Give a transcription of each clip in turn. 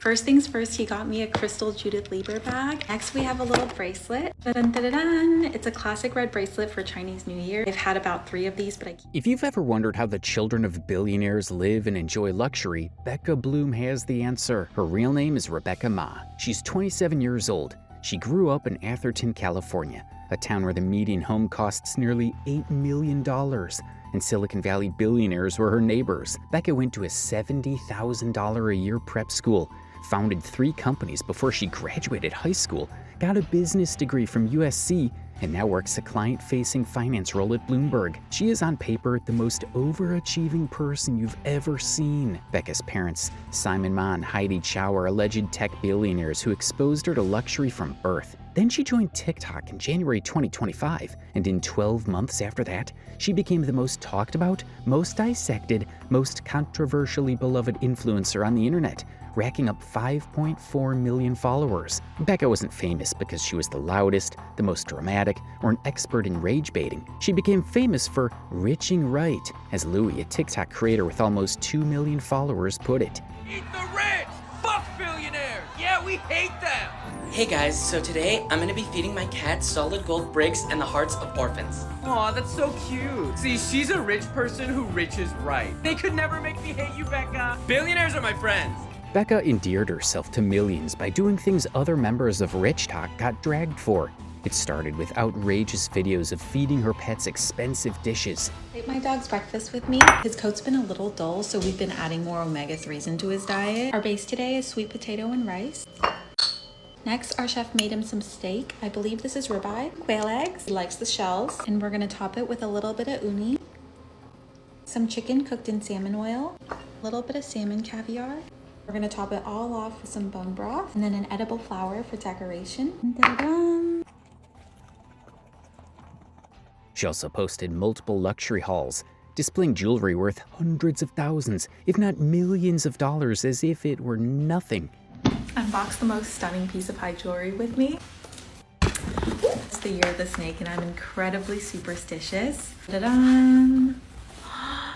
First things first, he got me a crystal Judith Lieber bag. Next, we have a little bracelet. Dun, dun, dun, dun. It's a classic red bracelet for Chinese New Year. I've had about 3 of these, but I If you've ever wondered how the children of billionaires live and enjoy luxury, Becca Bloom has the answer. Her real name is Rebecca Ma. She's 27 years old. She grew up in Atherton, California, a town where the median home costs nearly $8 million. And Silicon Valley billionaires were her neighbors. Becca went to a $70,000 a year prep school, founded 3 companies before she graduated high school, got a business degree from USC, and now works a client-facing finance role at Bloomberg. She is on paper the most overachieving person you've ever seen. Becca's parents, Simon Ma and Heidi Chow, are alleged tech billionaires who exposed her to luxury from birth. Then she joined TikTok in January 2025, and in 12 months after that, she became the most talked about, most dissected, most controversially beloved influencer on the internet, racking up 5.4 million followers. Becca wasn't famous because she was the loudest, the most dramatic, or an expert in rage baiting. She became famous for riching right, as Louis, a TikTok creator with almost 2 million followers, put it. Eat the rich! Fuck billionaires! Yeah, we hate them! Hey guys, so today I'm gonna be feeding my cat solid gold bricks and the hearts of orphans. Aw, that's so cute. See, she's a rich person who riches right. They could never make me hate you, Becca. Billionaires are my friends. Becca endeared herself to millions by doing things other members of Rich Talk got dragged for. It started with outrageous videos of feeding her pets expensive dishes. ate my dog's breakfast with me. His coat's been a little dull, so we've been adding more omega-3s into his diet. Our base today is sweet potato and rice. Next, our chef made him some steak. I believe this is ribeye, quail eggs. He likes the shells. And we're gonna top it with a little bit of uni, some chicken cooked in salmon oil, a little bit of salmon caviar. We're gonna top it all off with some bone broth and then an edible flower for decoration. Da-da-dum. She also posted multiple luxury hauls, displaying jewelry worth hundreds of thousands, if not millions of dollars, as if it were nothing. Unbox the most stunning piece of high jewelry with me. It's the year of the snake and I'm incredibly superstitious. Da-da-dum.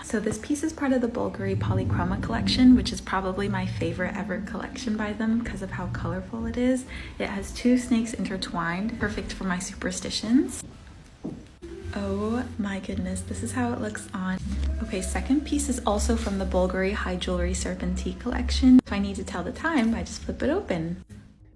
So this piece is part of the Bulgari Polychroma collection, which is probably my favorite ever collection by them because of how colorful it is. It has 2 snakes intertwined, perfect for my superstitions. Oh my goodness, this is how it looks on. Okay, second piece is also from the Bulgari High Jewelry Serpentine collection. If I need to tell the time, I just flip it open.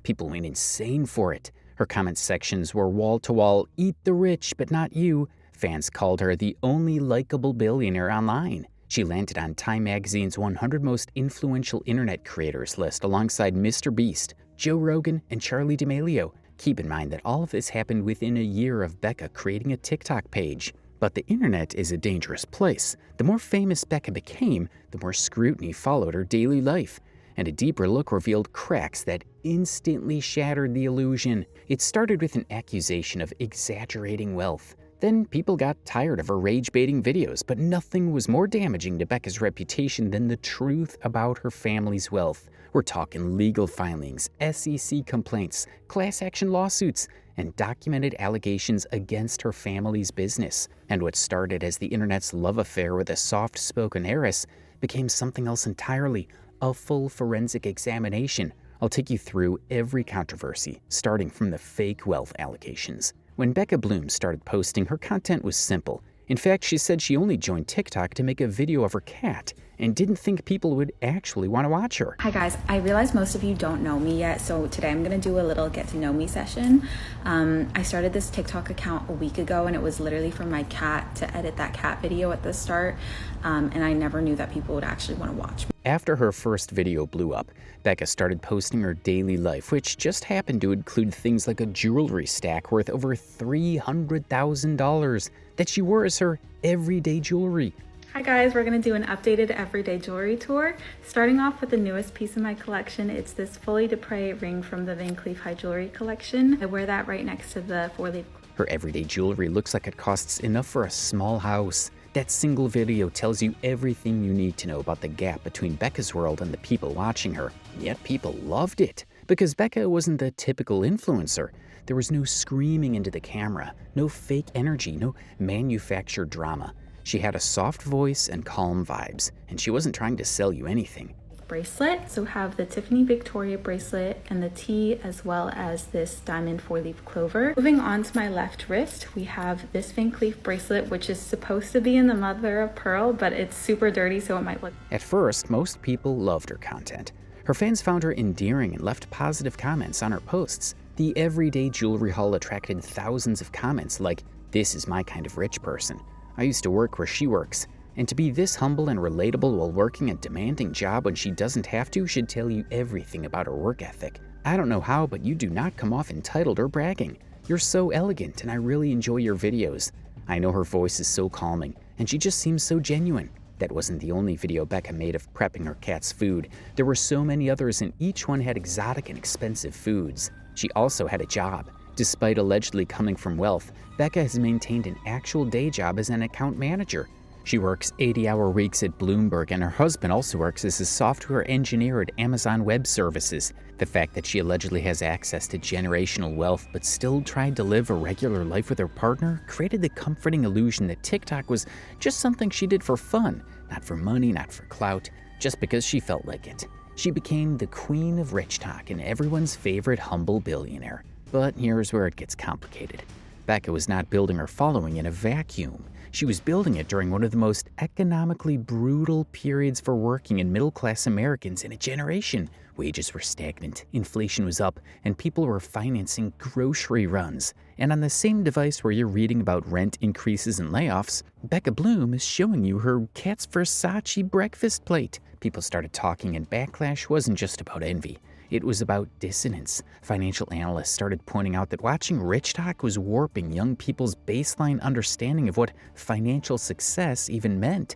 People went insane for it. Her comment sections were wall-to-wall, eat the rich, but not you. Fans called her the only likable billionaire online. She landed on Time Magazine's 100 most influential internet creators list alongside Mr. Beast, Joe Rogan, and Charli D'Amelio. Keep in mind that all of this happened within a year of Becca creating a TikTok page. But the internet is a dangerous place. The more famous Becca became, the more scrutiny followed her daily life. And a deeper look revealed cracks that instantly shattered the illusion. It started with an accusation of exaggerating wealth. Then people got tired of her rage-baiting videos, but nothing was more damaging to Becca's reputation than the truth about her family's wealth. We're talking legal filings, SEC complaints, class action lawsuits, and documented allegations against her family's business. And what started as the internet's love affair with a soft-spoken heiress became something else entirely, a full forensic examination. I'll take you through every controversy, starting from the fake wealth allegations. When Becca Bloom started posting, her content was simple. In fact, she said she only joined TikTok to make a video of her cat and didn't think people would actually want to watch her. Hi guys, I realize most of you don't know me yet, so today I'm gonna do a little get to know me session. I started this TikTok account a week ago and it was literally for my cat to edit that cat video at the start, and I never knew that people would actually want to watch me. After her first video blew up, Becca started posting her daily life, which just happened to include things like a jewelry stack worth over $300,000 that she wore as her everyday jewelry. Hi guys, we're gonna do an updated everyday jewelry tour. Starting off with the newest piece in my collection, it's this Folie de Pré ring from the Van Cleef High Jewelry collection. I wear that right next to the 4-leaf. Her everyday jewelry looks like it costs enough for a small house. That single video tells you everything you need to know about the gap between Becca's world and the people watching her. Yet people loved it, because Becca wasn't the typical influencer. There was no screaming into the camera, no fake energy, no manufactured drama. She had a soft voice and calm vibes, and she wasn't trying to sell you anything. bracelet. So have the Tiffany Victoria bracelet and the T, as well as this diamond 4-leaf clover. Moving on to my left wrist, we have this Van Cleef bracelet, which is supposed to be in the mother of pearl, but it's super dirty, so it might look. At first, most people loved her content. Her fans found her endearing and left positive comments on her posts. The everyday jewelry haul attracted thousands of comments like, "This is my kind of rich person. I used to work where she works." And to be this humble and relatable while working a demanding job when she doesn't have to should tell you everything about her work ethic. I don't know how, but you do not come off entitled or bragging. You're so elegant, and I really enjoy your videos. I know her voice is so calming, and she just seems so genuine. That wasn't the only video Becca made of prepping her cat's food. There were so many others, and each one had exotic and expensive foods. She also had a job. Despite allegedly coming from wealth, Becca has maintained an actual day job as an account manager. She works 80-hour weeks at Bloomberg, and her husband also works as a software engineer at Amazon Web Services. The fact that she allegedly has access to generational wealth but still tried to live a regular life with her partner created the comforting illusion that TikTok was just something she did for fun, not for money, not for clout, just because she felt like it. She became the queen of rich talk and everyone's favorite humble billionaire. But here's where it gets complicated. Becca was not building her following in a vacuum. She was building it during one of the most economically brutal periods for working and middle-class Americans in a generation. Wages were stagnant, inflation was up, and people were financing grocery runs. And on the same device where you're reading about rent increases and layoffs, Becca Bloom is showing you her cat's Versace breakfast plate. People started talking, and backlash wasn't just about envy. It was about dissonance. Financial analysts started pointing out that watching rich talk was warping young people's baseline understanding of what financial success even meant.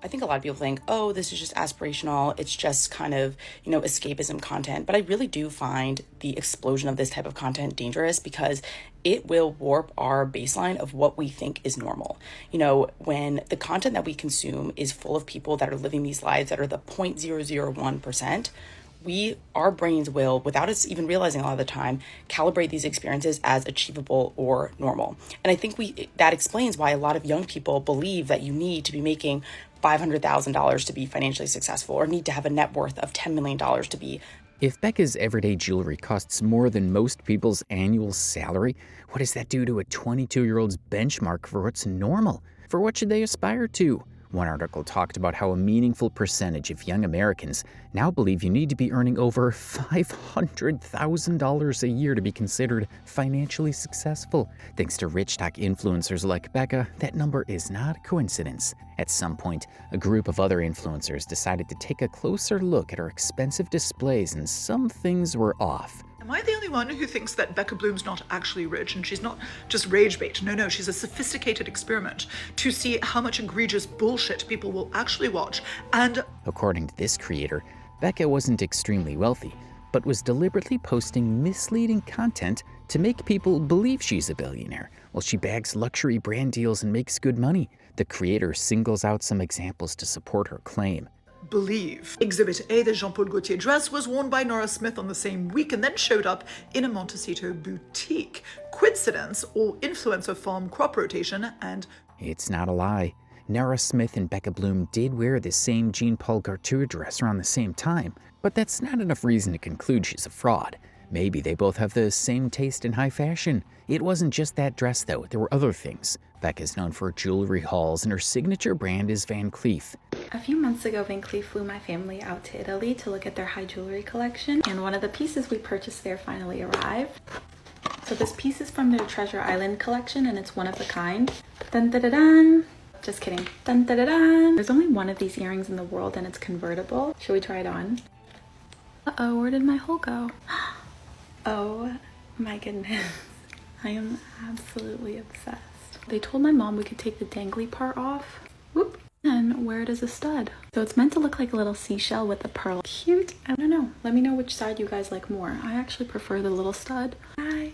I think a lot of people think, oh, this is just aspirational. It's just kind of, escapism content. But I really do find the explosion of this type of content dangerous because it will warp our baseline of what we think is normal. When the content that we consume is full of people that are living these lives that are the 0.001%, our brains will, without us even realizing a lot of the time, calibrate these experiences as achievable or normal. And I think that explains why a lot of young people believe that you need to be making $500,000 to be financially successful or need to have a net worth of $10 million to be. If Becca's everyday jewelry costs more than most people's annual salary, what does that do to a 22-year-old's benchmark for what's normal? For what should they aspire to? One article talked about how a meaningful percentage of young Americans now believe you need to be earning over $500,000 a year to be considered financially successful. Thanks to rich talk influencers like Becca, that number is not a coincidence. At some point, a group of other influencers decided to take a closer look at her expensive displays, and some things were off. Am I the only one who thinks that Becca Bloom's not actually rich and she's not just rage bait? No, she's a sophisticated experiment to see how much egregious bullshit people will actually watch. And according to this creator, Becca wasn't extremely wealthy, but was deliberately posting misleading content to make people believe she's a billionaire, while she bags luxury brand deals and makes good money. The creator singles out some examples to support her claim. Believe. Exhibit A, the Jean Paul Gaultier dress, was worn by Nora Smith on the same week and then showed up in a Montecito boutique. Coincidence or influencer farm crop rotation? And it's not a lie. Nora Smith and Becca Bloom did wear the same Jean Paul Gaultier dress around the same time, but that's not enough reason to conclude she's a fraud. Maybe they both have the same taste in high fashion. It wasn't just that dress, though. There were other things. Becca's known for jewelry hauls, and her signature brand is Van Cleef. A few months ago, Van Cleef flew my family out to Italy to look at their high jewelry collection, and one of the pieces we purchased there finally arrived. So this piece is from their Treasure Island collection, and it's one of a kind. Dun da da dun. Just kidding. Dun da da dun. There's only one of these earrings in the world, and it's convertible. Should we try it on? Uh-oh, where did my hole go? Oh my goodness. I am absolutely obsessed. They told my mom we could take the dangly part off. Whoop. And wear it as a stud. So it's meant to look like a little seashell with a pearl. Cute. I don't know. Let me know which side you guys like more. I actually prefer the little stud. Bye.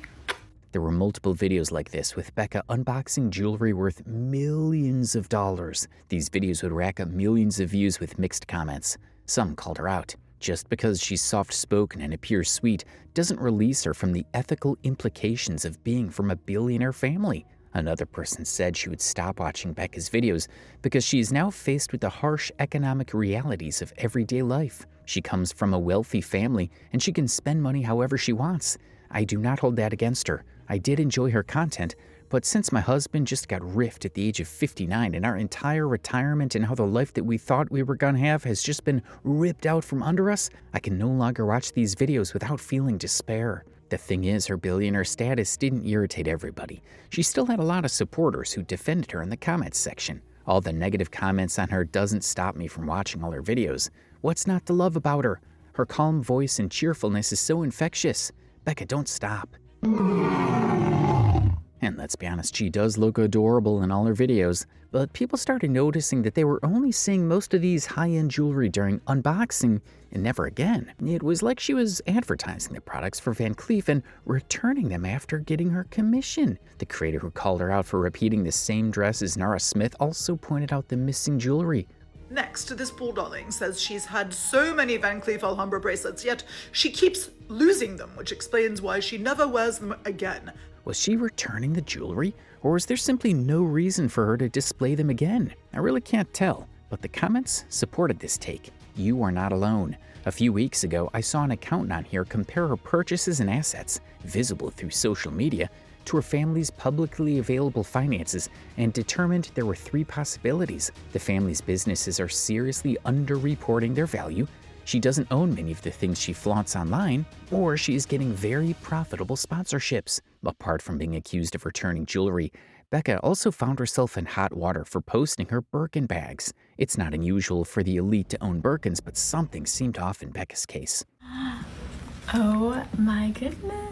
There were multiple videos like this with Becca unboxing jewelry worth millions of dollars. These videos would rack up millions of views with mixed comments. Some called her out. Just because she's soft-spoken and appears sweet doesn't release her from the ethical implications of being from a billionaire family. Another person said she would stop watching Becca's videos because she is now faced with the harsh economic realities of everyday life. She comes from a wealthy family, and she can spend money however she wants. I do not hold that against her. I did enjoy her content, but since my husband just got riffed at the age of 59 and our entire retirement and how the life that we thought we were gonna have has just been ripped out from under us, I can no longer watch these videos without feeling despair. The thing is, her billionaire status didn't irritate everybody. She still had a lot of supporters who defended her in the comments section. All the negative comments on her doesn't stop me from watching all her videos. What's not to love about her? Her calm voice and cheerfulness is so infectious. Becca, don't stop. And let's be honest, she does look adorable in all her videos, but people started noticing that they were only seeing most of these high-end jewelry during unboxing and never again. It was like she was advertising the products for Van Cleef and returning them after getting her commission. The creator who called her out for repeating the same dress as Nara Smith also pointed out the missing jewelry. Next, this poor darling says she's had so many Van Cleef Alhambra bracelets, yet she keeps losing them, which explains why she never wears them again. Was she returning the jewelry, or was there simply no reason for her to display them again? I really can't tell, but the comments supported this take. You are not alone. A few weeks ago, I saw an accountant on here compare her purchases and assets, visible through social media, to her family's publicly available finances and determined there were 3 possibilities. The family's businesses are seriously underreporting their value, she doesn't own many of the things she flaunts online, or she is getting very profitable sponsorships. Apart from being accused of returning jewelry, Becca also found herself in hot water for posting her Birkin bags. It's not unusual for the elite to own Birkins, but something seemed off in Becca's case. Oh my goodness.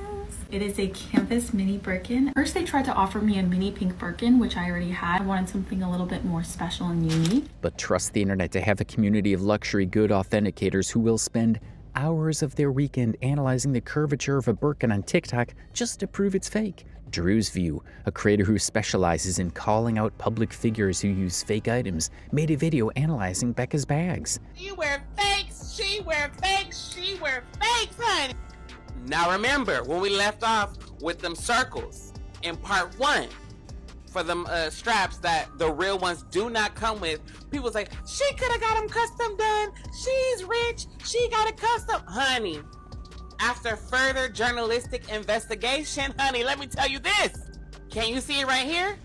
It is a canvas mini Birkin. First they tried to offer me a mini pink Birkin, which I already had. I wanted something a little bit more special and unique. But trust the internet to have a community of luxury good authenticators who will spend hours of their weekend analyzing the curvature of a Birkin on TikTok just to prove it's fake. Drew's View, a creator who specializes in calling out public figures who use fake items, made a video analyzing Becca's bags. You wear fakes, she wear fakes, she wear fakes, honey. Now remember, when we left off with them circles in part 1, for them straps that the real ones do not come with, people say, she could have got them custom done, she's rich, she got it custom. Honey, after further journalistic investigation, honey, let me tell you this. Can you see it right here?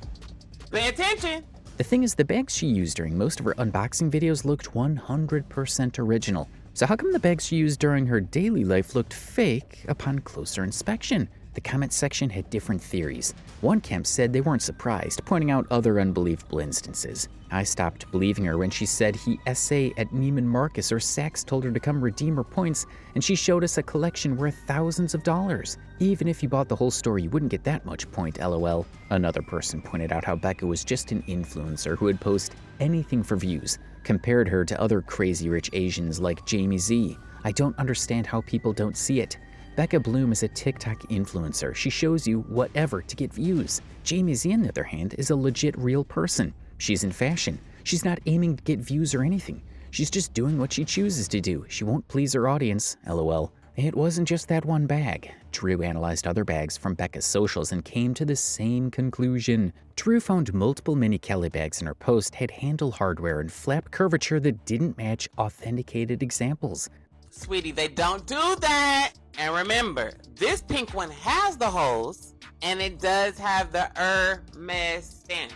Pay attention. The thing is, the bags she used during most of her unboxing videos looked 100% original. So how come the bags she used during her daily life looked fake upon closer inspection? The comment section had different theories. One camp said they weren't surprised, pointing out other unbelievable instances. I stopped believing her when she said he essay at Neiman Marcus or Saks told her to come redeem her points, and she showed us a collection worth thousands of dollars. Even if you bought the whole store, you wouldn't get that much point, lol. Another person pointed out how Becca was just an influencer who would post anything for views, compared her to other crazy rich Asians like Jamie Z. I don't understand how people don't see it. Becca Bloom is a TikTok influencer. She shows you whatever to get views. Jamie Z, on the other hand, is a legit real person. She's in fashion. She's not aiming to get views or anything. She's just doing what she chooses to do. She won't please her audience, lol. It wasn't just that one bag. Drew analyzed other bags from Becca's socials and came to the same conclusion. Drew found multiple mini Kelly bags in her post had handle hardware and flap curvature that didn't match authenticated examples. Sweetie, they don't do that. And remember, this pink one has the holes, and it does have the Hermes stamp.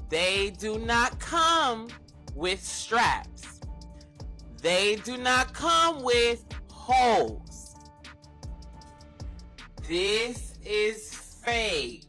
They do not come with straps. They do not come with holes. This is fake.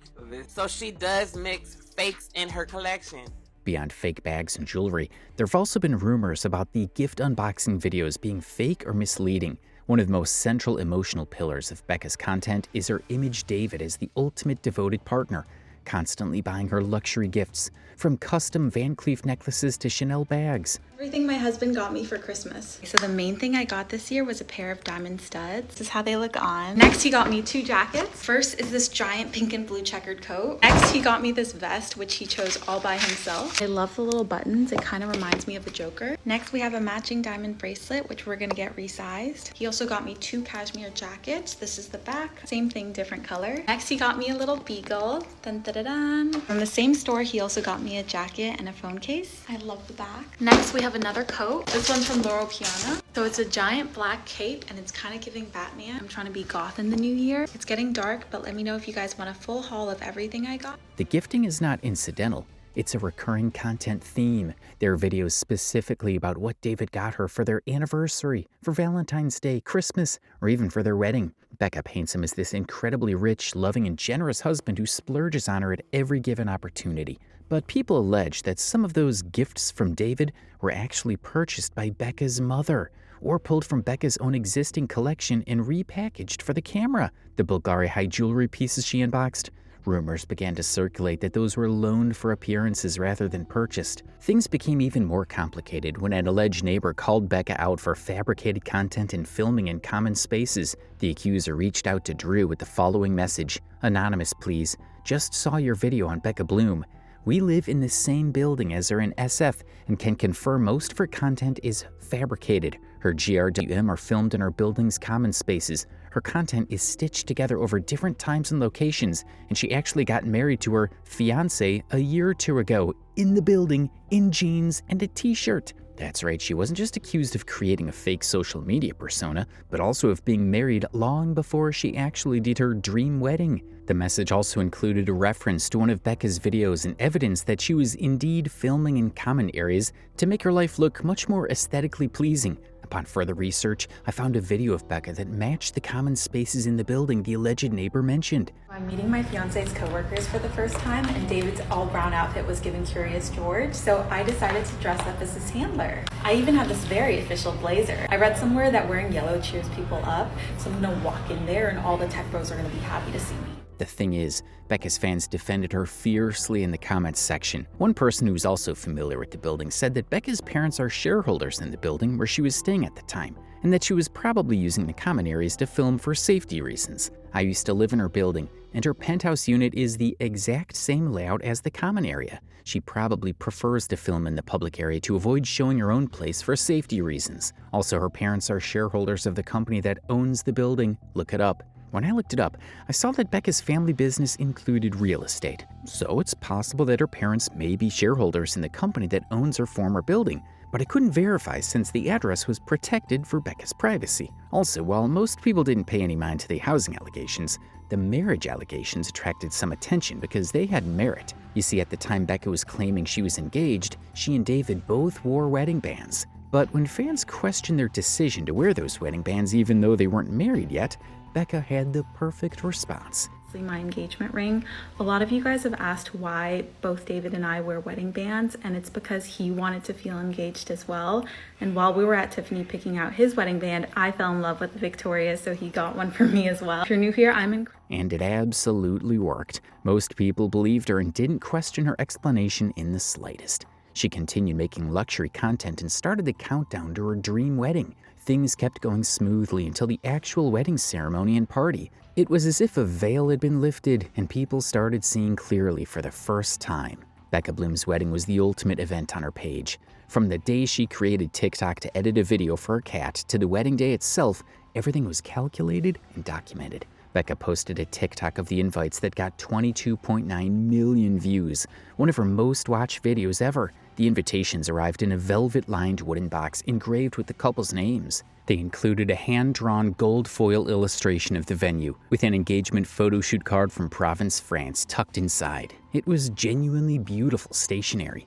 So she does mix fakes in her collection. Beyond fake bags and jewelry, there have also been rumors about the gift unboxing videos being fake or misleading. One of the most central emotional pillars of Becca's content is her image David as the ultimate devoted partner, constantly buying her luxury gifts, from custom Van Cleef necklaces to Chanel bags. Everything my husband got me for Christmas. So the main thing I got this year was a pair of diamond studs. This is how they look on. Next, he got me 2 jackets. First is this giant pink and blue checkered coat. Next, he got me this vest, which he chose all by himself. I love the little buttons. It kind of reminds me of the Joker. Next, we have a matching diamond bracelet, which we're gonna get resized. He also got me 2 cashmere jackets. This is the back. Same thing, different color. Next, he got me a little beagle. Dun, dun, dun, dun. From the same store, he also got me a jacket and a phone case. I love the back. Next, we have have another coat. This one's from Loro Piana. So it's a giant black cape and it's kind of giving Batman. I'm trying to be goth in the new year. It's getting dark, but let me know if you guys want a full haul of everything I got. The gifting is not incidental. It's a recurring content theme. There are videos specifically about what David got her for their anniversary, for Valentine's Day, Christmas, or even for their wedding. Becca paints him as this incredibly rich, loving, and generous husband who splurges on her at every given opportunity. But people allege that some of those gifts from David were actually purchased by Becca's mother, or pulled from Becca's own existing collection and repackaged for the camera. The Bulgari high jewelry pieces she unboxed? Rumors began to circulate that those were loaned for appearances rather than purchased. Things became even more complicated when an alleged neighbor called Becca out for fabricated content and filming in common spaces. The accuser reached out to Drew with the following message: "Anonymous, please. Just saw your video on Becca Bloom. We live in the same building as her in SF and can confirm most of her content is fabricated. Her GRWM are filmed in her building's common spaces. Her content is stitched together over different times and locations, and she actually got married to her fiancé a year or two ago, in the building, in jeans and a t-shirt." That's right, she wasn't just accused of creating a fake social media persona, but also of being married long before she actually did her dream wedding. The message also included a reference to one of Becca's videos and evidence that she was indeed filming in common areas to make her life look much more aesthetically pleasing. Upon further research, I found a video of Becca that matched the common spaces in the building the alleged neighbor mentioned. I'm meeting my fiance's coworkers for the first time, and David's all brown outfit was giving Curious George, so I decided to dress up as his handler. I even have this very official blazer. I read somewhere that wearing yellow cheers people up, so I'm gonna walk in there and all the tech bros are gonna be happy to see me. The thing is, Becca's fans defended her fiercely in the comments section. One person who was also familiar with the building said that Becca's parents are shareholders in the building where she was staying at the time, and that she was probably using the common areas to film for safety reasons. I used to live in her building, and her penthouse unit is the exact same layout as the common area. She probably prefers to film in the public area to avoid showing her own place for safety reasons. Also, her parents are shareholders of the company that owns the building. Look it up. When I looked it up, I saw that Becca's family business included real estate. So it's possible that her parents may be shareholders in the company that owns her former building, but I couldn't verify since the address was protected for Becca's privacy. Also, while most people didn't pay any mind to the housing allegations, the marriage allegations attracted some attention because they had merit. You see, at the time Becca was claiming she was engaged, she and David both wore wedding bands. But when fans questioned their decision to wear those wedding bands even though they weren't married yet, Becca had the perfect response. My engagement ring. A lot of you guys have asked why both David and I wear wedding bands, and it's because he wanted to feel engaged as well. And while we were at Tiffany picking out his wedding band, I fell in love with Victoria, so he got one for me as well. If you're new here, And it absolutely worked. Most people believed her and didn't question her explanation in the slightest. She continued making luxury content and started the countdown to her dream wedding. Things kept going smoothly until the actual wedding ceremony and party. It was as if a veil had been lifted and people started seeing clearly for the first time. Becca Bloom's wedding was the ultimate event on her page. From the day she created TikTok to edit a video for her cat to the wedding day itself, everything was calculated and documented. Becca posted a TikTok of the invites that got 22.9 million views, one of her most watched videos ever. The invitations arrived in a velvet-lined wooden box engraved with the couple's names. They included a hand-drawn gold foil illustration of the venue, with an engagement photo shoot card from Provence, France, tucked inside. It was genuinely beautiful stationery.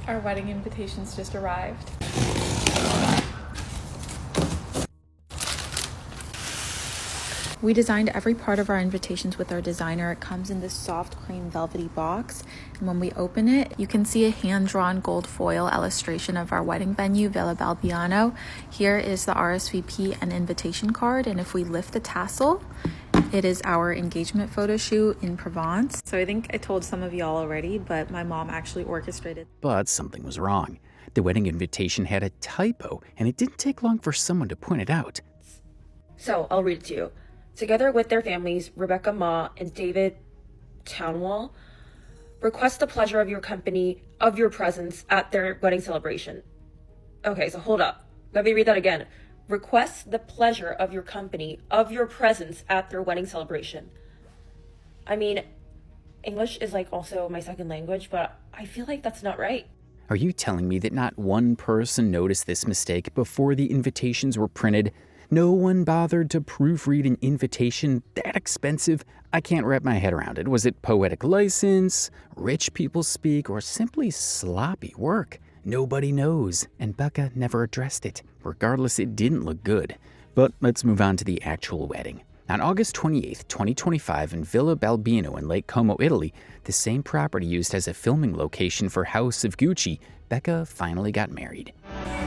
Our wedding invitations just arrived. We designed every part of our invitations with our designer. It comes in this soft cream velvety box, and when we open it, you can see a hand-drawn gold foil illustration of our wedding venue, Villa Balbiano. Here is the RSVP and invitation card, and if we lift the tassel, it is our engagement photo shoot in Provence. So I think I told some of y'all already, but my mom actually orchestrated. But something was wrong. The wedding invitation had a typo, and it didn't take long for someone to point it out. So I'll read it to you. Together with their families, Rebecca Ma and David Townwall request the pleasure of your company, of your presence at their wedding celebration. Okay, so hold up. Let me read that again. Request the pleasure of your company, of your presence at their wedding celebration. I mean, English is like also my second language, but I feel like that's not right. Are you telling me that not one person noticed this mistake before the invitations were printed? No one bothered to proofread an invitation that expensive? I can't wrap my head around it. Was it poetic license, rich people speak, or simply sloppy work? Nobody knows, and Becca never addressed it. Regardless, it didn't look good. But let's move on to the actual wedding. On August 28, 2025, in Villa Balbino in Lake Como, Italy, the same property used as a filming location for House of Gucci, Becca finally got married.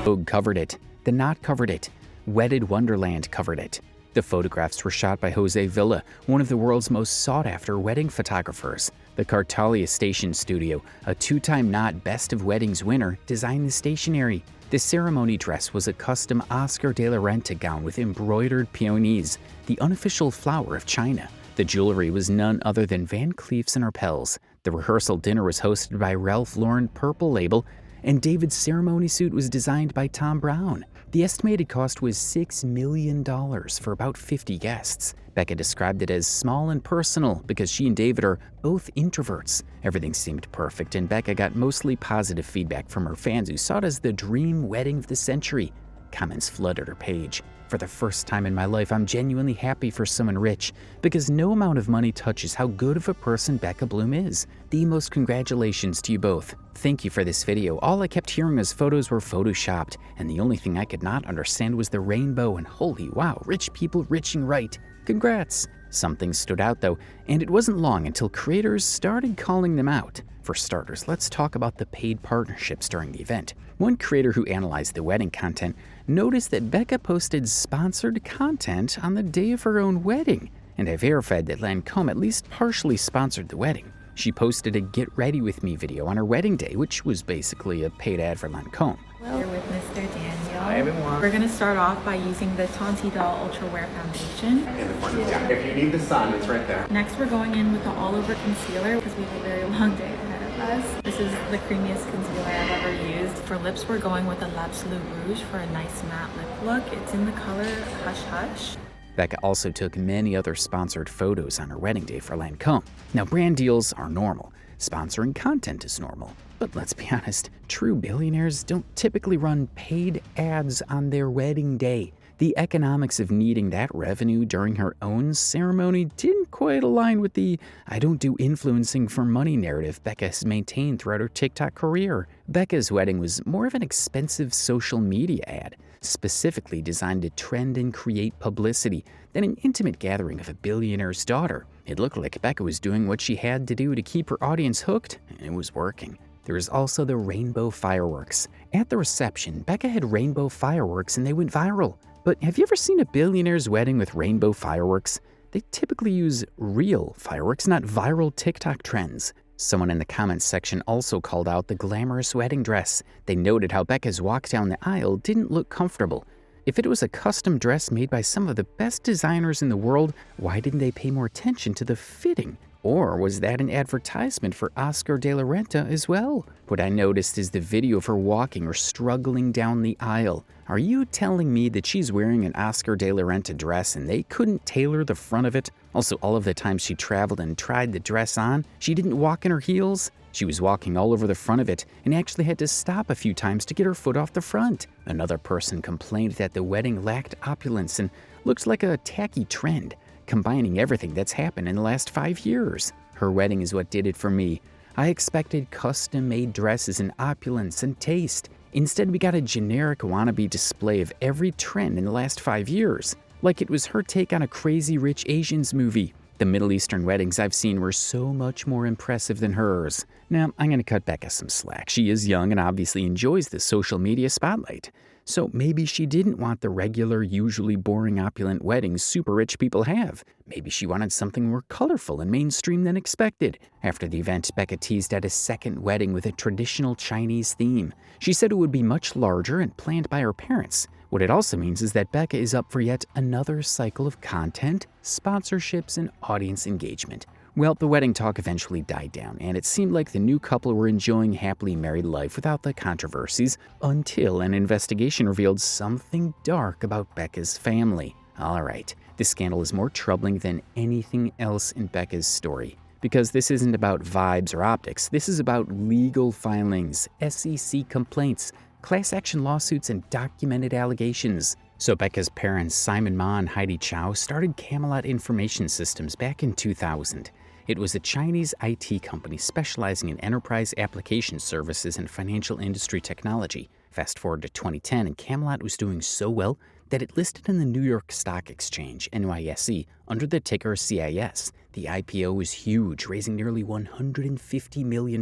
Vogue covered it. The Knot covered it. Wedded Wonderland covered it. The photographs were shot by Jose Villa, one of the world's most sought-after wedding photographers. The Cartalia Station Studio, a two-time Knot Best of Weddings winner, designed the stationery. The ceremony dress was a custom Oscar de la Renta gown with embroidered peonies, the unofficial flower of China. The jewelry was none other than Van Cleef's and Arpels. The rehearsal dinner was hosted by Ralph Lauren Purple Label, and David's ceremony suit was designed by Tom Brown. The estimated cost was $6 million for about 50 guests. Becca described it as small and personal because she and David are both introverts. Everything seemed perfect, and Becca got mostly positive feedback from her fans who saw it as the dream wedding of the century. Comments flooded her page. For the first time in my life, I'm genuinely happy for someone rich, because no amount of money touches how good of a person Becca Bloom is. The most congratulations to you both. Thank you for this video. All I kept hearing was photos were photoshopped, and the only thing I could not understand was the rainbow, and holy wow, rich people riching right. Congrats. Something stood out though, and it wasn't long until creators started calling them out. For starters, let's talk about the paid partnerships during the event. One creator who analyzed the wedding content noticed that Becca posted sponsored content on the day of her own wedding, and I verified that Lancome at least partially sponsored the wedding. She posted a Get Ready With Me video on her wedding day, which was basically a paid ad for Lancome. Well, here with Mr. Daniel. Hi, everyone. We're gonna start off by using the Tonti Doll Ultra Wear Foundation. In the front, yeah. If you need the sun, it's right there. Next, we're going in with the All Over Concealer because we have a very long day ahead of us. This is the creamiest concealer I've ever used. For lips, we're going with the L'Absolu Rouge for a nice matte lip look. It's in the color Hush Hush. Becca also took many other sponsored photos on her wedding day for Lancome. Now, brand deals are normal. Sponsoring content is normal. But let's be honest, true billionaires don't typically run paid ads on their wedding day. The economics of needing that revenue during her own ceremony didn't quite align with the "I don't do influencing for money" narrative Becca has maintained throughout her TikTok career. Becca's wedding was more of an expensive social media ad, specifically designed to trend and create publicity, than an intimate gathering of a billionaire's daughter. It looked like Becca was doing what she had to do to keep her audience hooked, and it was working. There was also the rainbow fireworks. At the reception, Becca had rainbow fireworks and they went viral. But have you ever seen a billionaire's wedding with rainbow fireworks? They typically use real fireworks, not viral TikTok trends. Someone in the comments section also called out the glamorous wedding dress. They noted how Becca's walk down the aisle didn't look comfortable. If it was a custom dress made by some of the best designers in the world, why didn't they pay more attention to the fitting? Or was that an advertisement for Oscar de la Renta as well? What I noticed is the video of her walking or struggling down the aisle. Are you telling me that she's wearing an Oscar de la Renta dress and they couldn't tailor the front of it? Also, all of the times she traveled and tried the dress on, she didn't walk in her heels. She was walking all over the front of it and actually had to stop a few times to get her foot off the front. Another person complained that the wedding lacked opulence and looked like a tacky trend, combining everything that's happened in the last 5 years. Her wedding is what did it for me. I expected custom-made dresses and opulence and taste. Instead, we got a generic wannabe display of every trend in the last 5 years, like it was her take on a Crazy Rich Asians movie. The Middle Eastern weddings I've seen were so much more impressive than hers. Now, I'm going to cut Becca some slack. She is young and obviously enjoys the social media spotlight. So maybe she didn't want the regular, usually boring, opulent weddings super rich people have. Maybe she wanted something more colorful and mainstream than expected. After the event, Becca teased at a second wedding with a traditional Chinese theme. She said it would be much larger and planned by her parents. What it also means is that Becca is up for yet another cycle of content, sponsorships, and audience engagement. Well, the wedding talk eventually died down, and it seemed like the new couple were enjoying happily married life without the controversies until an investigation revealed something dark about Becca's family. All right, this scandal is more troubling than anything else in Becca's story. Because this isn't about vibes or optics. This is about legal filings, SEC complaints, class action lawsuits, and documented allegations. So Becca's parents, Simon Ma and Heidi Chow, started Camelot Information Systems back in 2000. It was a Chinese IT company specializing in enterprise application services and financial industry technology. Fast forward to 2010, and Camelot was doing so well that it listed in the New York Stock Exchange, NYSE, under the ticker CIS. The IPO was huge, raising nearly $150 million.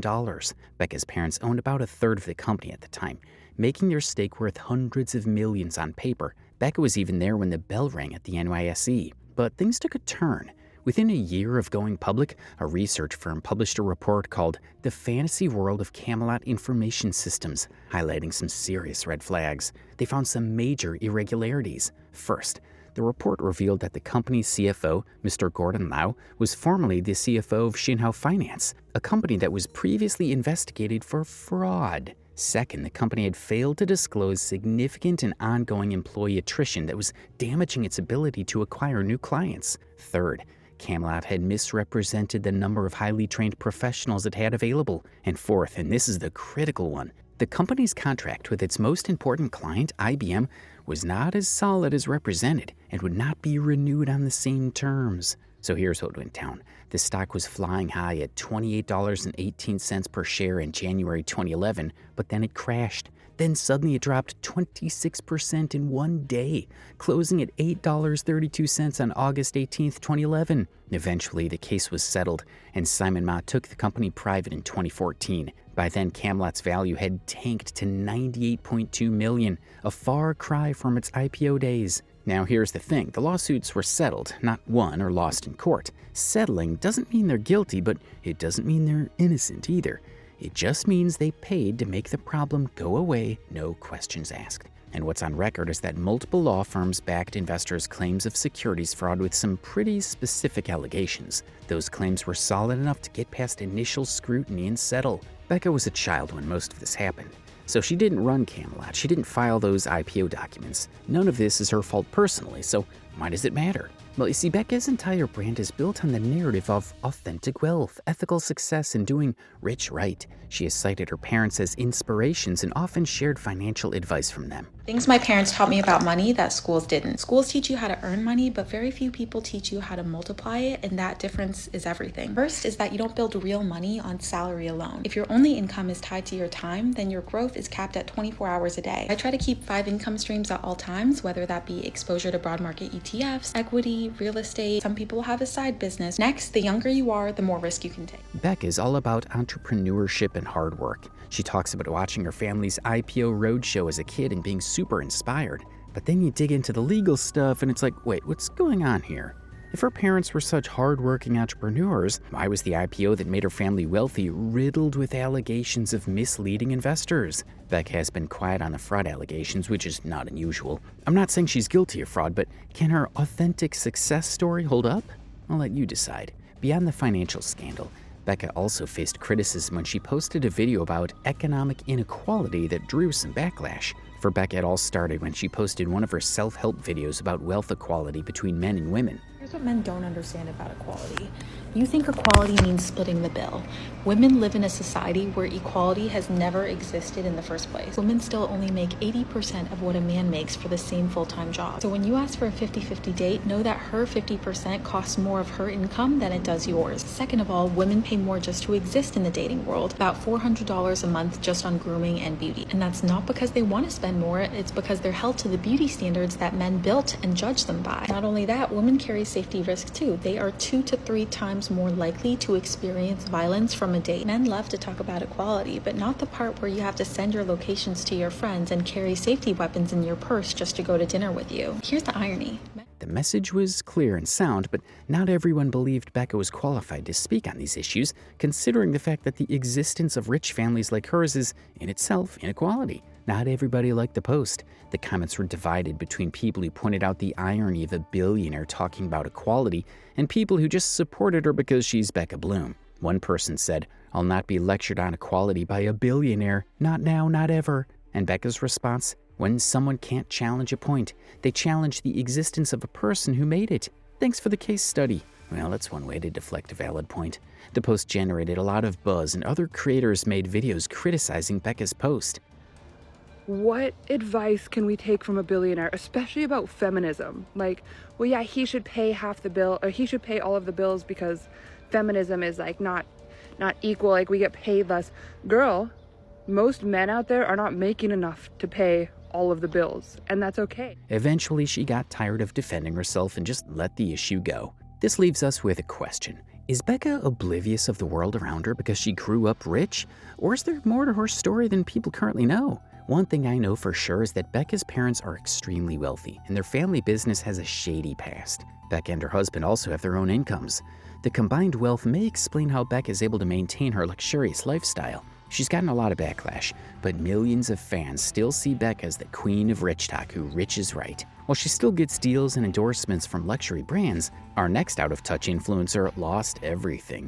Becca's parents owned about a third of the company at the time, making their stake worth hundreds of millions on paper. Becca was even there when the bell rang at the NYSE. But things took a turn. Within a year of going public, a research firm published a report called The Fantasy World of Camelot Information Systems, highlighting some serious red flags. They found some major irregularities. First, the report revealed that the company's CFO, Mr. Gordon Lau, was formerly the CFO of Xinhao Finance, a company that was previously investigated for fraud. Second, the company had failed to disclose significant and ongoing employee attrition that was damaging its ability to acquire new clients. Third, Camelot had misrepresented the number of highly trained professionals it had available. And fourth, and this is the critical one, the company's contract with its most important client, IBM, was not as solid as represented and would not be renewed on the same terms. So here's what went down. The stock was flying high at $28.18 per share in January 2011, but then it crashed. Then suddenly it dropped 26% in one day, closing at $8.32 on August 18, 2011. Eventually, the case was settled, and Simon Ma took the company private in 2014. By then, Camelot's value had tanked to $98.2 million, a far cry from its IPO days. Now here's the thing, the lawsuits were settled, not won or lost in court. Settling doesn't mean they're guilty, but it doesn't mean they're innocent either. It just means they paid to make the problem go away, no questions asked. And what's on record is that multiple law firms backed investors' claims of securities fraud with some pretty specific allegations. Those claims were solid enough to get past initial scrutiny and settle. Becca was a child when most of this happened. So she didn't run Camelot, she didn't file those IPO documents. None of this is her fault personally, so why does it matter? Well, you see, Becca's entire brand is built on the narrative of authentic wealth, ethical success, and doing rich right. She has cited her parents as inspirations and often shared financial advice from them. Things my parents taught me about money that schools didn't. Schools teach you how to earn money, but very few people teach you how to multiply it, and that difference is everything. First is that you don't build real money on salary alone. If your only income is tied to your time, then your growth is capped at 24 hours a day. I try to keep 5 income streams at all times, whether that be exposure to broad market ETFs, equity, real estate. Some people have a side business. Next, the younger you are, the more risk you can take. Becca is all about entrepreneurship and hard work. She talks about watching her family's IPO roadshow as a kid and being super inspired. But then you dig into the legal stuff and it's like, wait, what's going on here? If her parents were such hardworking entrepreneurs, why was the IPO that made her family wealthy riddled with allegations of misleading investors? Becca has been quiet on the fraud allegations, which is not unusual. I'm not saying she's guilty of fraud, but can her authentic success story hold up? I'll let you decide. Beyond the financial scandal, Becca also faced criticism when she posted a video about economic inequality that drew some backlash. For Becca, it all started when she posted one of her self-help videos about wealth equality between men and women. Here's what men don't understand about equality. You think equality means splitting the bill. Women live in a society where equality has never existed in the first place. Women still only make 80% of what a man makes for the same full-time job. So when you ask for a 50-50 date, know that her 50% costs more of her income than it does yours. Second of all, women pay more just to exist in the dating world, about $400 a month just on grooming and beauty. And that's not because they want to spend more, it's because they're held to the beauty standards that men built and judged them by. Not only that, women carry safety risk too. They are 2 to 3 times more likely to experience violence from a date. Men love to talk about equality, but not the part where you have to send your locations to your friends and carry safety weapons in your purse just to go to dinner with you. Here's the irony. The message was clear and sound, but not everyone believed Becca was qualified to speak on these issues, considering the fact that the existence of rich families like hers is, in itself, inequality. Not everybody liked the post. The comments were divided between people who pointed out the irony of a billionaire talking about equality and people who just supported her because she's Becca Bloom. One person said, "I'll not be lectured on equality by a billionaire. Not now, not ever." And Becca's response? When someone can't challenge a point, they challenge the existence of a person who made it. Thanks for the case study. Well, that's one way to deflect a valid point. The post generated a lot of buzz, and other creators made videos criticizing Becca's post. What advice can we take from a billionaire, especially about feminism? Like, well, yeah, he should pay half the bill, or he should pay all of the bills because feminism is like not equal, like we get paid less. Girl, most men out there are not making enough to pay all of the bills, and that's okay. Eventually, she got tired of defending herself and just let the issue go. This leaves us with a question. Is Becca oblivious of the world around her because she grew up rich? Or is there more to her story than people currently know? One thing I know for sure is that Becca's parents are extremely wealthy, and their family business has a shady past. Becca and her husband also have their own incomes. The combined wealth may explain how Becca is able to maintain her luxurious lifestyle. She's gotten a lot of backlash, but millions of fans still see Becca as the queen of rich talk who rich is right. While she still gets deals and endorsements from luxury brands, our next out-of-touch influencer lost everything.